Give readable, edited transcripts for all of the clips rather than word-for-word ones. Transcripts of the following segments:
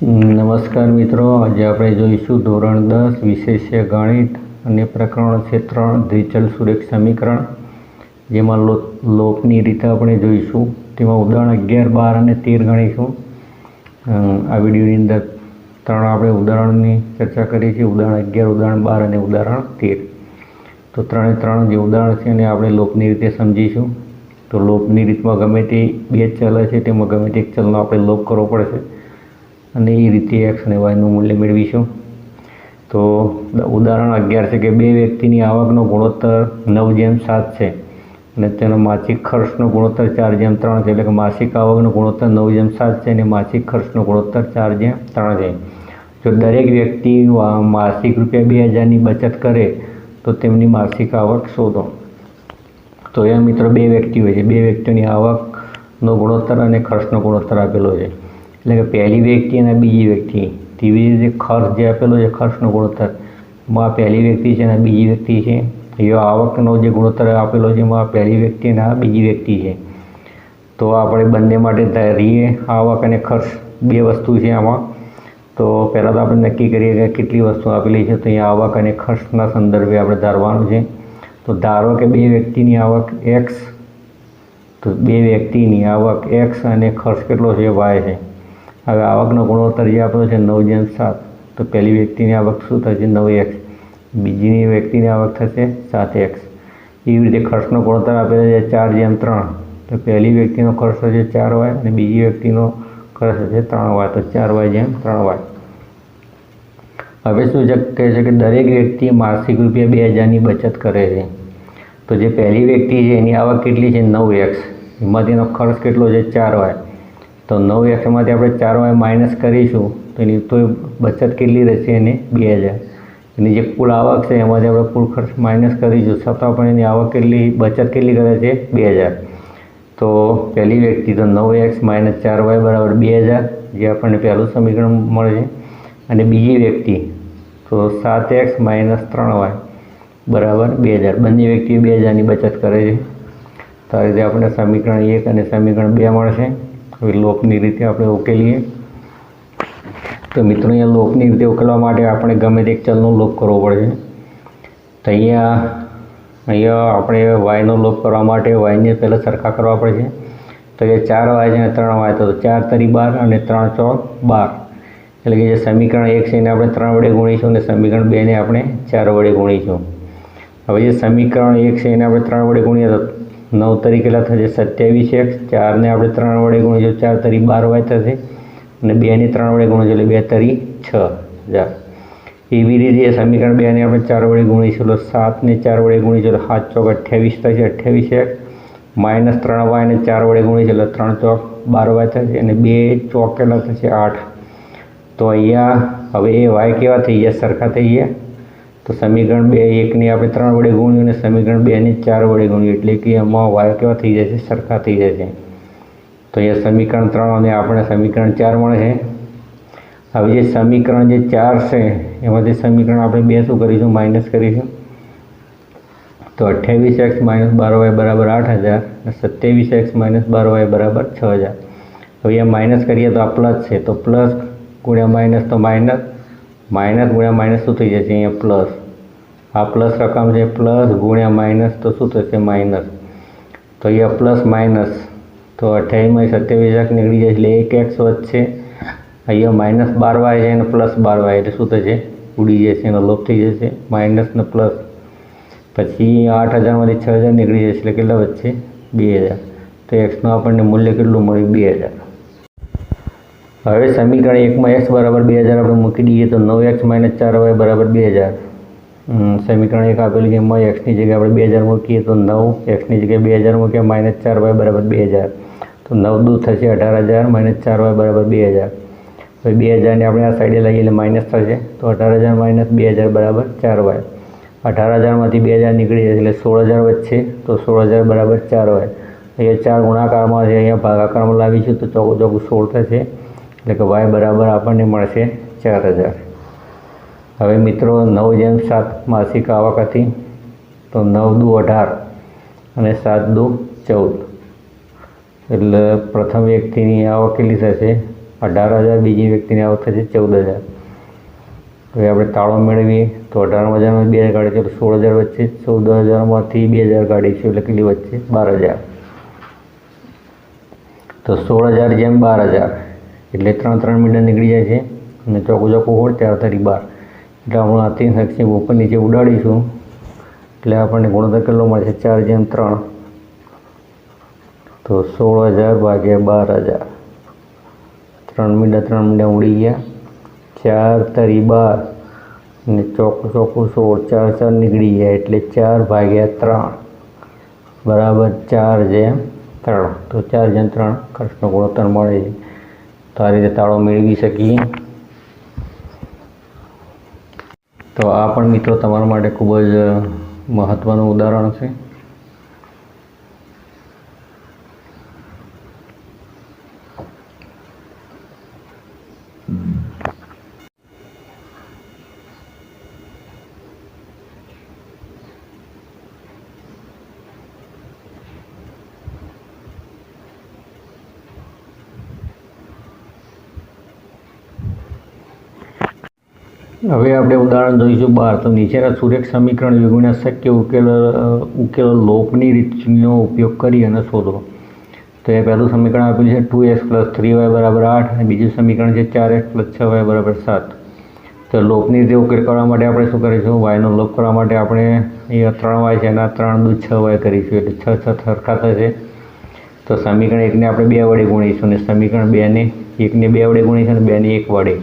નમસ્કાર મિત્રો, આજે આપણે જોઈશું ધોરણ 10 વિષય છે ગણિત અને પ્રકરણ છે 3 દ્વિચલ સુરેખ સમીકરણ, જેમાં લોપની રીતે આપણે જોઈશું. તેમાં ઉદાહરણ 11, 12 અને 13 ગણીશું. આ વિડીયોની અંદર 3 આપણે ઉદાહરણની ચર્ચા કરી છે: ઉદાહરણ 11, ઉદાહરણ 12 અને ઉદાહરણ 13. તો 3 જે ઉદાહરણ છે એને આપણે લોપની રીતે સમજીશું. તો લોપની રીતમાં ગમે તે બે ચલ છે તેમાં ગમે તે એક ચલનો આપણે લોપ કરવો પડશે અને એ રીતે એક્સ અને વાયનું મૂલ્ય મેળવીશું. તો ઉદાહરણ 11 છે કે બે વ્યક્તિની આવકનો ગુણોત્તર 9:7 છે અને તેનો માસિક ખર્ચનો ગુણોત્તર 4:3 છે. એટલે કે માસિક આવકનો ગુણોત્તર 9:7 છે અને માસિક ખર્ચનો ગુણોત્તર 4:3 છે. જો દરેક વ્યક્તિ માસિક ₹2000ની બચત કરે તો તેમની માસિક આવક શોધો. તો એ મિત્રો બે વ્યક્તિ હોય છે, બે વ્યક્તિઓની આવકનો ગુણોત્તર અને ખર્ચનો ગુણોત્તર આપેલો છે. એટલે કે પહેલી વ્યક્તિ અને બીજી વ્યક્તિ. તેવી રીતે ખર્ચ જે આપેલો છે, ખર્ચનો ગુણોત્તર, એમાં પહેલી વ્યક્તિ છે અને બીજી વ્યક્તિ છે. એ આવકનો જે ગુણોત્તર આપેલો છે એમાં પહેલી વ્યક્તિ અને આ બીજી વ્યક્તિ છે. તો આપણે બંને માટે ધારીએ આવક અને ખર્ચ બે વસ્તુ છે આમાં. તો પહેલાં તો આપણે નક્કી કરીએ કે કેટલી વસ્તુ આપેલી છે. તો અહીંયા આવક અને ખર્ચના સંદર્ભે આપણે ધારવાનું છે. તો ધારો કે બે વ્યક્તિની આવક એક્સ, તો બે વ્યક્તિની આવક એક્સ અને ખર્ચ કેટલો છે? વાય છે. હવે આવકનો ગુણોત્તર જે આપેલો છે 9:7, તો પહેલી વ્યક્તિની આવક શું થશે? 9x. બીજીની વ્યક્તિની આવક થશે 7x. એવી રીતે ખર્ચનો ગુણોત્તર આપેલો છે 4:3, તો પહેલી વ્યક્તિનો ખર્ચ થશે 4y અને બીજી વ્યક્તિનો ખર્ચ થશે 3y, તો 4y/3y. હવે શું કહે છે કે દરેક વ્યક્તિ માસિક ₹2000ની બચત કરે છે. તો જે પહેલી વ્યક્તિ છે એની આવક કેટલી છે? 9x. એમાં તેનો ખર્ચ કેટલો છે? 4y. તો 9xમાંથી આપણે 4y માઇનસ કરીશું તો એની તો બચત કેટલી રહેશે? એને 2000. એની જે કુલ આવક છે એમાંથી આપણે કુલ ખર્ચ માઇનસ કરીશું, છતાં પણ એની આવક કેટલી, બચત કેટલી કરે છે? 2000. તો પહેલી વ્યક્તિ તો 9x - 4y = 2000, જે આપણને પહેલું સમીકરણ મળે છે. અને બીજી વ્યક્તિ તો 7x - 3y = 2000. બંને વ્યક્તિઓ 2000ની બચત કરે છે. તો આ રીતે આપણે સમીકરણ 1 અને સમીકરણ 2 મળશે. હવે લોપની રીતે આપણે ઉકેલીએ. તો મિત્રો, અહીંયા લોપની રીતે ઉકેલવા માટે આપણે ગમે તે એક ચલનો લોપ કરવો પડે. તો અહીંયા આપણે વાયનો લોપ કરવા માટે વાયને પહેલાં સરખા કરવા પડશે. તો એ 4y છે અને 3y, તો 4 તરી 12 અને 3 ચોક 12. એટલે કે જે સમીકરણ 1 છે એને આપણે 3 વડે ગુણીશું અને સમીકરણ 2 ને આપણે 4 વડે ગુણીશું. હવે જે સમીકરણ 1 છે એને આપણે 3 વડે ગુણીએ તો 9 તરી કેટલા થશે? 27x. 4ને આપણે 3 વડે ગુણીશું, 4 તરી 12y થશે અને 2ને 3 વડે ગુણીશું એટલે 2 તરી 6000. એવી રીતે સમીકરણ 2ને આપણે 4 વડે ગુણીશું એટલે 7ને 4 વડે ગુણીશું એટલે 7 ચોક 28 થશે, 28x. - 3y ને 4 વડે ગુણીશું એટલે 3 ચોક 12y થશે અને 2 ચોક કેટલા થશે? 8. તો અહીંયા હવે એ વાય કેવા થઈ ગયા? સરખા થઈ ગયા. તો સમીકરણ 1ને આપણે 3 વડે ગુણ્યું અને સમીકરણ 2ને 4 વડે ગુણ્યું એટલે કે એમાં વાય કેવા થઈ જશે? સરખા થઈ જશે. તો અહીંયા સમીકરણ 3 અને આપણે સમીકરણ 4 મળે છે. હવે જે સમીકરણ જે 4 છે એમાંથી સમીકરણ આપણે 2 શું કરીશું? માઇનસ કરીશું. તો 28x - 12y = 8000 અને 27x - 12y = 6000. હવે અહીંયા માઇનસ કરીએ તો આ પ્લસ છે, તો પ્લસ ગુણ્યા માઇનસ તો માઇનસ, માઇનસ ગુણ્યા માઇનસ શું થઈ જશે? અહીંયા પ્લસ. આ પ્લસ રકમ છે, પ્લસ ગુણ્યા માઇનસ તો શું થશે? માઇનસ. તો અહીંયા પ્લસ માઇનસ, તો 28માંથી 27x નીકળી જાય એટલે 1x વધશે. અહીંયા -12y છે અને +12y એટલે શું થશે? ઉડી જશે, એનો લોપ થઈ જશે, માઇનસ ને પ્લસ. પછી 8000માંથી 6000 નીકળી જશે એટલે કેટલા વધશે? 2000. તો એક્સનું આપણને મૂલ્ય કેટલું મળ્યું? 2000. હવે સમીકરણ 1માં x = 2000 આપણે મૂકી દઈએ તો 9x - 4y = 2000. સમીકરણ 1 આપેલું છે એમાં એક્સની જગ્યાએ આપણે 2000 મૂકીએ તો 9xની જગ્યાએ 2000 મૂક્યા - 4y = 2000. તો 9 દૂર થશે 18000 - 4y = 2000. હવે 2000ને આપણે આ સાઈડે લઈએ એટલે માઇનસ થશે. તો 18000 - 2000 = 4y. 18000માંથી 2000 નીકળી જશે એટલે 16000 વધશે. તો 16000 = 4y. અહીંયા 4 ગુણાકારમાં છે, અહીંયા ભાગાકારમાં લાવીશું તો ચોખ્ખું 16 થશે. એટલે કે y બરાબર આપણને મળશે 4000. હવે મિત્રો 9:7 માસિક આવક હતી. તો 9 દુ 18 અને 7 દુ 14. એટલે પ્રથમ વ્યક્તિની આવક કેટલી થશે? 18,000 બીજી વ્યક્તિને આવક થશે 14,000. હવે આપણે તાળો મેળવીએ તો 18,000માં 2,000 કાઢીશું એટલે 16,000 વચ્ચે, 14,000માંથી 2,000 કાઢીશું એટલે કેટલી વચ્ચે 12,000. તો 16,000 જેમ 12,000 એટલે 3 મીટર નીકળી જાય છે અને ચોખ્ખું હોળ 4 તારી 12 એટલે આપણે આથી સક્ષમ ઉપર નીચે ઉડાડીશું એટલે આપણને ગુણોત્તર કેટલો મળશે 4:3. તો 16,000 ભાગ્યા 12,000, 3 મીટર ઉડી ગયા, 4 તારી 12 અને ચોખ્ખું 16, 4 4 નીકળી ગયા એટલે 4/3 બરાબર 4:3. તો 4:3 ખર્ચનો ગુણોત્તર મળે છે. તો આ રીતે તાળો મેળવી શકીએ. તો આ પણ મિત્રો તમારા માટે ખૂબ જ મહત્ત્વનું ઉદાહરણ છે. હવે આપણે ઉદાહરણ જોઈશું 12. તો નીચેના સુરેખ સમીકરણ યુગ્મના શક્ય ઉકેલો લોપની રીતનો ઉપયોગ કરી અને શોધો. તો એ પહેલું સમીકરણ આપેલું છે 2x + 3y = 8 અને બીજું સમીકરણ છે 4x + 6y = 7. તો લોપની રીતે ઉકેલ કરવા માટે આપણે શું કરીશું? yનો લોપ કરવા માટે આપણે અહીંયા 3y છે એના 3 × 6y કરીશું એટલે 6 6 સરખા થશે. તો સમીકરણ 1ને આપણે 2 વડે ગુણીશું અને સમીકરણ 2ને 1ને 2 વડે ગુણીશું અને 2ને 1 વડે.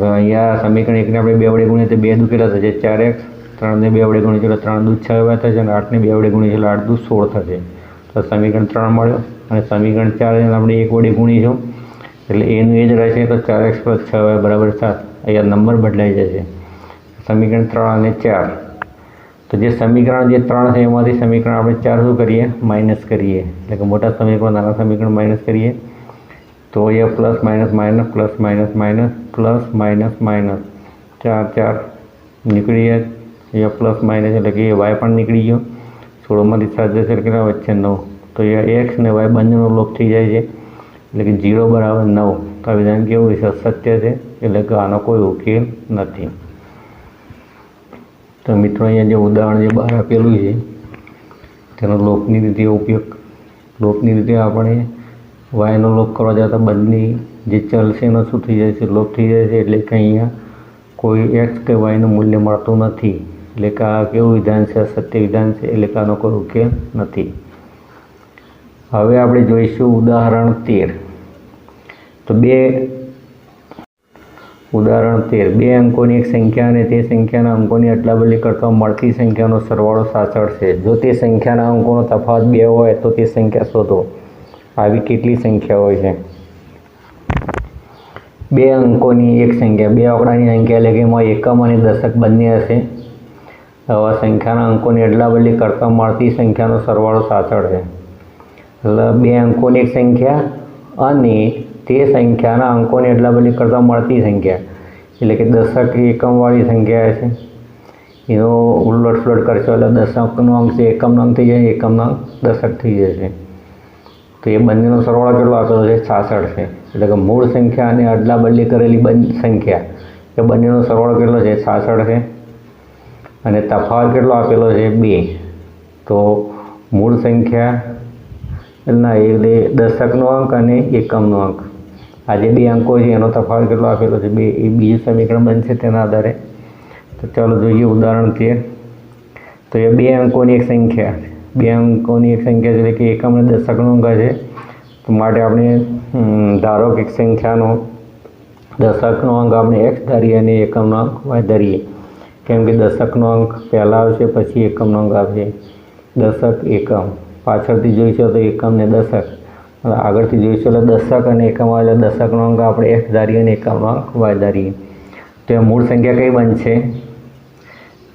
અહીંયા સમીકરણ 1ને આપણે 2 વડે ગુણીએ તો 2 દુ કેટલા થશે 4x, 3ને 2 વડે ગુણીશું એટલે 3 દુ 6y થશે અને 8ને 2 વડે ગુણીશું એટલે 8 દુ 16 થશે. તો સમીકરણ 3 મળ્યો અને સમીકરણ 4 આપણે 1 વડે ગુણીશું એટલે એનું એ જ રહેશે. તો 4x + 6y = 7. અહીંયા નંબર બદલાઈ જશે. સમીકરણ 3 અને 4. તો જે સમીકરણ જે 3 છે એમાંથી સમીકરણ આપણે 4 શું કરીએ? માઇનસ કરીએ. એટલે કે મોટા સમીકરણ નાના સમીકરણ માઇનસ કરીએ. તો અહીંયા plus minus minus plus minus minus plus minus minus 4 નીકળી જાય. અહીંયા પ્લસ માઇનસ એટલે કે વાય પણ નીકળી ગયો. 16માંથી 7 જશે એટલે કેટલા વચ્ચે 9. તો અહીંયા એક્સ અને વાય બંનેનો લોપ થઈ જાય છે એટલે કે 0 = 9. તો આ વિધાન કેવું છે? અસત્ય છે એટલે કે આનો કોઈ ઉકેલ નથી. તો મિત્રો અહીંયા જે ઉદાહરણ જે બહાર આપેલું છે તેનો લોપની રીતે ઉપયોગ. લોપની રીતે આપણે વાયનો લોપ કરવા જતાં બંને જે ચલ છે એનો શું થઈ જાય છે? લોપ થઈ જાય છે એટલે કે અહીંયા કોઈ એક્સ કે વાયનું મૂલ્ય મળતું નથી. એટલે કે આ કેવું વિધાન છે? અસત્ય વિધાન છે એટલે કે આનો કોઈ ઉકેલ નથી. હવે આપણે જોઈશું ઉદાહરણ 13. તો ઉદાહરણ 13 2 અંકોની એક સંખ્યા અને તે સંખ્યાના અંકોની અદલાબદલી કરતા મળતી સંખ્યાનો સરવાળો સાચળ છે. જો તે સંખ્યાના અંકોનો તફાવત 2 હોય તો તે સંખ્યા શોધો. આવી કેટલી સંખ્યા હોય છે? 2 અંકોની એક સંખ્યા, 2 આંકડાની સંખ્યા એટલે કે એમાં એકમ અને દશક બંને હશે. આવા સંખ્યાના અંકોની અદલાબદલી કરતા મળતી સંખ્યાનો સરવાળો સાચળ છે. એટલે 2 અંકોની એક સંખ્યા અને તે સંખ્યાના અંકોની અદલાબદલી કરતાં મળતી સંખ્યા એટલે કે દશક એકમવાળી સંખ્યા છે. એનો ઉલટફુલટ કરશો એટલે દશકનો અંક છે એકમનો અંક થઈ જાય, એકમનો અંક દશક થઈ જશે. તો એ બંનેનો સરવાળો કેટલો આપેલો છે? 66 છે. એટલે કે મૂળ સંખ્યા અને અદલાબદલી કરેલી સંખ્યા એ બંનેનો સરવાળો કેટલો છે? 66 છે. અને તફાવત કેટલો આપેલો છે? 2. તો મૂળ સંખ્યા ના એટલે દશકનો અંક અને એકમનો અંક, આ જે 2 અંકો છે એનો તફાવત કેટલો આપેલો છે? 2. એ બીજું સમીકરણ બનશે તેના આધારે. તો ચાલો જોઈએ ઉદાહરણ 13. તો એ 2 અંકોની એક સંખ્યા, 2 અંકોની એક સંખ્યા એટલે કે એકમ અને દશકનો અંક છે. તો માટે આપણે ધારો કે એક સંખ્યાનો દશકનો અંક આપણે x ધારીએ અને એકમનો અંક y ધારીએ. કેમ કે દશકનો અંક પહેલાં આવશે પછી એકમનો અંક આવશે. દશક એકમ પાછળથી જોઈશું તો એકમ ને દશક, આગળથી જોઈશું એટલે દશક અને એકમ આવે એટલે દશકનો અંક આપણે x ધારીએ અને એકમનો અંક y ધારીએ. તો એ મૂળ સંખ્યા કઈ બનશે?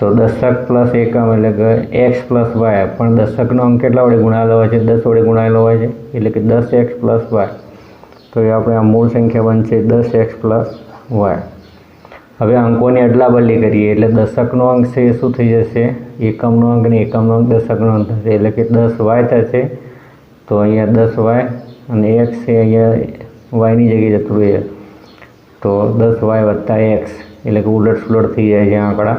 તો દશક પ્લસ એકમ એટલે કે x + y. પણ દશકનો અંક કેટલા વડે ગુણાયેલો હોય છે? 10 વડે ગુણાયેલો હોય છે એટલે કે 10x + y. તો એ આપણે આ મૂળ સંખ્યા બનશે 10x + y. હવે અંકોની અદલાબદલી કરીએ એટલે દશકનો અંક છે એ શું થઈ જશે? એકમનો અંક ને એકમનો અંક દશકનો અંક થશે એટલે કે 10y થશે. તો અહીંયા 10y અને x છે અહીંયા વાયની જગ્યાએ જતું રહે તો 10y વત્તા એક્સ એટલે કે ઉલટ સુલટ થઈ જાય છે આંકડા.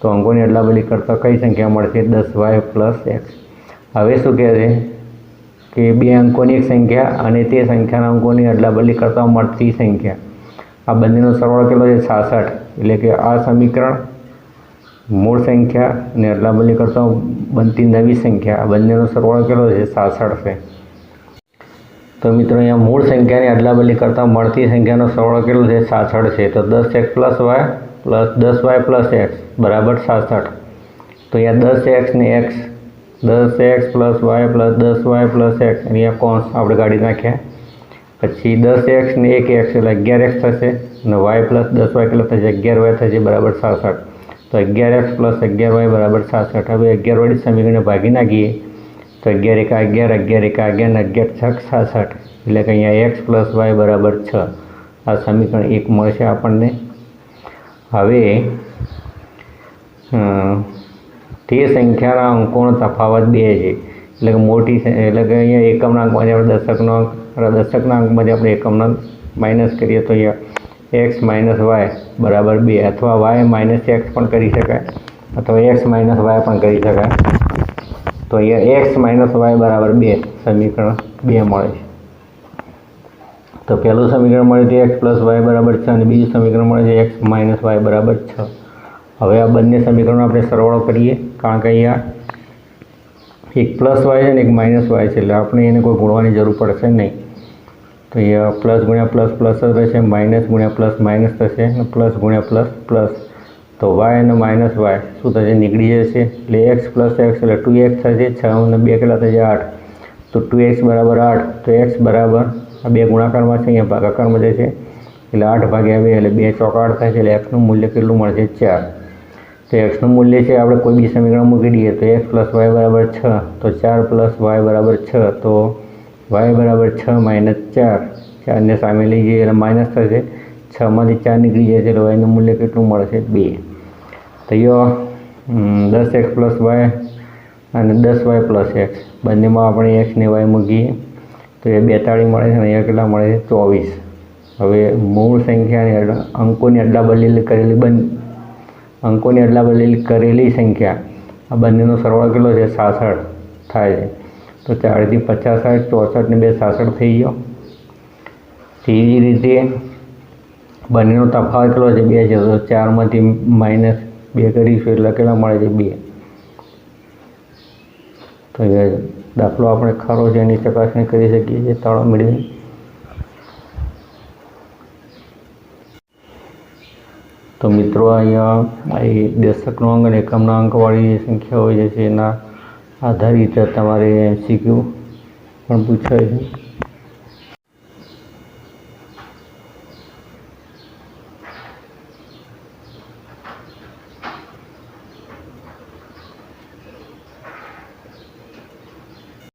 તો અંકોની અદલાબદલી કરતાં કઈ સંખ્યા મળશે? 10y plus x. હવે શું કહે છે કે બે અંકોની એક સંખ્યા અને તે સંખ્યાના અંકોની અદલાબદલી કરતાં મળતી સંખ્યા, આ બંનેનો સરવાળો કેટલો છે? 66. એટલે કે આ સમીકરણ મૂળ સંખ્યા અને અદલાબદલી કરતાં બનતી નવી સંખ્યા, આ બંનેનો સરવાળો કેટલો છે? 66 છે. તો મિત્રો અહીંયા મૂળ સંખ્યાની અદલાબદલી કરતાં મળતી સંખ્યાનો સરવાળો કેટલો છે? 66 છે. તો 10x plus y plus 10y plus x બરાબર 66. તો અહીંયા 10x ને x, 10x plus y plus 10y plus x અહીંયા કોન્સ આપણે કાઢી નાખ્યા. પછી 10x ને 1 એક્સ એટલે 11x થશે અને y પ્લસ 10y કેટલો થશે? 11y થશે બરાબર 66. તો 11x પ્લસ 11y બરાબર 66. હવે 11 વડે સમીકરણને ભાગી નાખીએ તો 11 એકા 11, 11 એકા 11 ને 11 છક 66. એટલે કે અહીંયા x પ્લસ y બરાબર 6. આ સમીકરણ 1 મળશે આપણને. હવે તે સંખ્યાના અંકોનો તફાવત 2 છે. એટલે કે મોટી એટલે કે અહીંયા એકમના અંકમાંથી આપણે દશકના અંકમાંથી આપણે એકમના માઇનસ કરીએ તો અહીંયા x માઇનસ વાય બરાબર 2 અથવા y માઇનસ એક્સ પણ કરી શકાય અથવા x માઇનસ વાય પણ કરી શકાય. તો અહીંયા x માઇનસ વાય બરાબર 2 સમીકરણ 2 મળે છે. તો પહેલું સમીકરણ મળે છે x પ્લસ વાય બરાબર 6 અને બીજું સમીકરણ મળે છે x માઇનસ વાય બરાબર 6. હવે આ બંને સમીકરણો આપણે સરવાળો કરીએ કારણ કે અહીંયા એક પ્લસ વાય છે ને એક માઇનસ વાય છે એટલે આપણે એને કોઈ ગુણવાની જરૂર પડશે નહીં. તો અહીંયા પ્લસ ગુણ્યા પ્લસ પ્લસ જ રહેશે, માઇનસ ગુણ્યા પ્લસ માઇનસ થશે અને પ્લસ ગુણ્યા પ્લસ પ્લસ. તો વાય અને માઇનસ વાય શું થશે? નીકળી જશે. એટલે એક્સ પ્લસ એક્સ એટલે 2x થશે. 6 અને 2 કેટલા થશે? 8. તો 2x બરાબર 8. તો x બરાબર આ બે ગુણાકારમાં છે, અહીંયા ભાગાકારમાં જશે એટલે 8 ભાગ્યા 2 એટલે 2 ચોક 8 થાય છે. એટલે એક્સનું મૂલ્ય કેટલું મળશે? 4. તો એક્સનું મૂલ્ય છે આપણે કોઈ બી સમીકરણ મૂકી દઈએ તો x પ્લસ વાય બરાબર 6. તો 4 પ્લસ વાય બરાબર 6. તો વાય બરાબર 6 માઇનસ 4. 4ને સામે લઈ જઈએ એટલે માઇનસ થશે. 6માંથી 4 નીકળી જાય છે એટલે વાયનું મૂલ્ય કેટલું મળશે? 2. તો યો 10x પ્લસ વાય અને 10y પ્લસ એક્સ બંનેમાં આપણે x ને y મૂકીએ તો એ 42 મળે છે અને અહીંયા કેટલા મળે છે? 24. હવે મૂળ સંખ્યાની અંકોની અદલાબદલી કરેલી સંખ્યા આ બંનેનો સરવાળો કેટલો છે? 66 થાય છે. તો 4 થી 50 60, 64 ને 2 66 થઈ ગયો. તેવી રીતે બંનેનો તફાવત કેટલો છે? 2 છે. તો 4માંથી માઇનસ 2 કરીશું એટલે કેટલા મળે છે? 2. તો એ દાખલો આપણે ખરો છે એની ચકાસણી કરી શકીએ છીએ તાળો મેળવી. તો મિત્રો અહીંયા એ દશકનો અંક અને એકમના અંકવાળી જે સંખ્યા હોય છે એના આધારિત તમારે MCQ પણ પૂછાય છે.